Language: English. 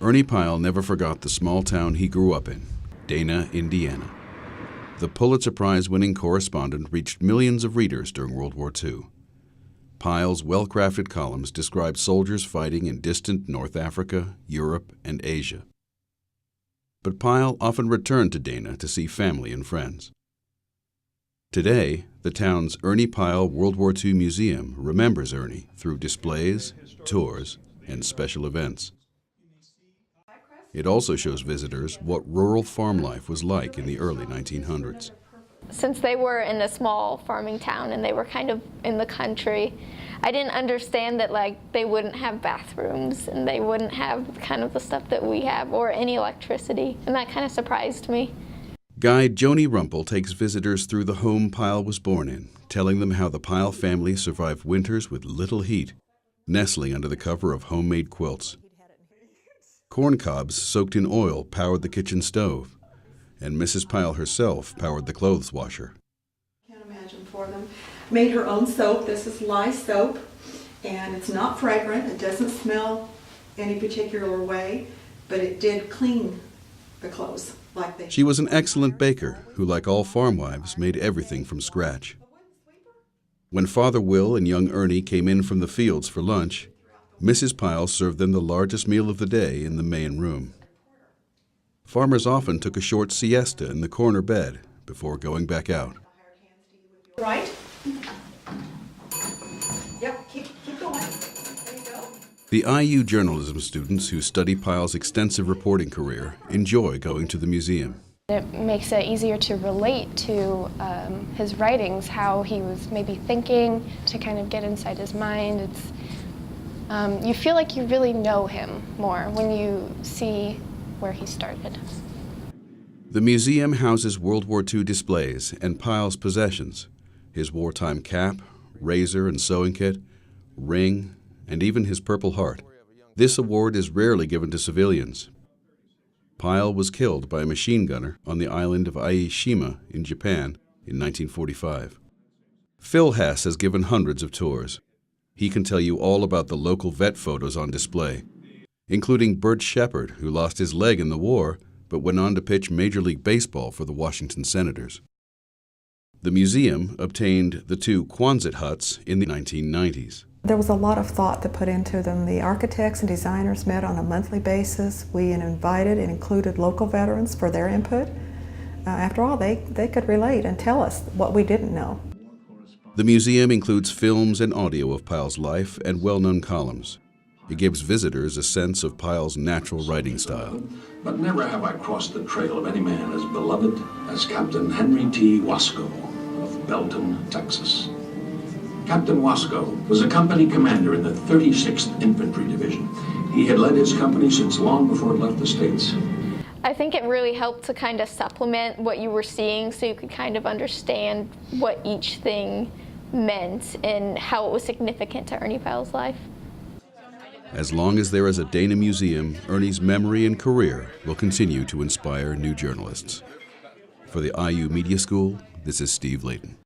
Ernie Pyle never forgot the small town he grew up in, Dana, Indiana. The Pulitzer Prize-winning correspondent reached millions of readers during World War II. Pyle's well-crafted columns described soldiers fighting in distant North Africa, Europe, and Asia. But Pyle often returned to Dana to see family and friends. Today, the town's Ernie Pyle World War II Museum remembers Ernie through displays, tours, and special events. It also shows visitors what rural farm life was like in the early 1900s. Since they were in a small farming town and they were kind of in the country, I didn't understand that they wouldn't have bathrooms and they wouldn't have kind of the stuff that we have or any electricity, and that kind of surprised me. Guide Joanie Rumple takes visitors through the home Pyle was born in, telling them how the Pyle family survived winters with little heat, nestling under the cover of homemade quilts. Corn cobs soaked in oil powered the kitchen stove, and Mrs. Pyle herself powered the clothes washer. Can't imagine for them. Made her own soap. This is lye soap, and it's not fragrant. It doesn't smell any particular way, but it did clean the clothes like they. She was an excellent baker who, like all farm wives, made everything from scratch. When Father Will and young Ernie came in from the fields for lunch, Mrs. Pyle served them the largest meal of the day in the main room. Farmers often took a short siesta in the corner bed before going back out. Right? Yep, keep going. There you go. The IU journalism students who study Pyle's extensive reporting career enjoy going to the museum. It makes it easier to relate to his writings, how he was maybe thinking, to kind of get inside his mind. You feel like you really know him more when you see where he started. The museum houses World War II displays and Pyle's possessions, his wartime cap, razor and sewing kit, ring, and even his Purple Heart. This award is rarely given to civilians. Pyle was killed by a machine gunner on the island of Aishima in Japan in 1945. Phil Hess has given hundreds of tours. He can tell you all about the local vet photos on display, including Bert Shepard, who lost his leg in the war but went on to pitch Major League Baseball for the Washington Senators. The museum obtained the two Quonset huts in the 1990s. There was a lot of thought that put into them. The architects and designers met on a monthly basis. We invited and included local veterans for their input. After all, they could relate and tell us what we didn't know. The museum includes films and audio of Pyle's life and well-known columns. It gives visitors a sense of Pyle's natural writing style. But never have I crossed the trail of any man as beloved as Captain Henry T. Wasco of Belton, Texas. Captain Wasco was a company commander in the 36th Infantry Division. He had led his company since long before it left the States. I think it really helped to kind of supplement what you were seeing so you could kind of understand what each thing meant and how it was significant to Ernie Pyle's life. As long as there is a Dana Museum, Ernie's memory and career will continue to inspire new journalists. For the IU Media School, this is Steve Layton.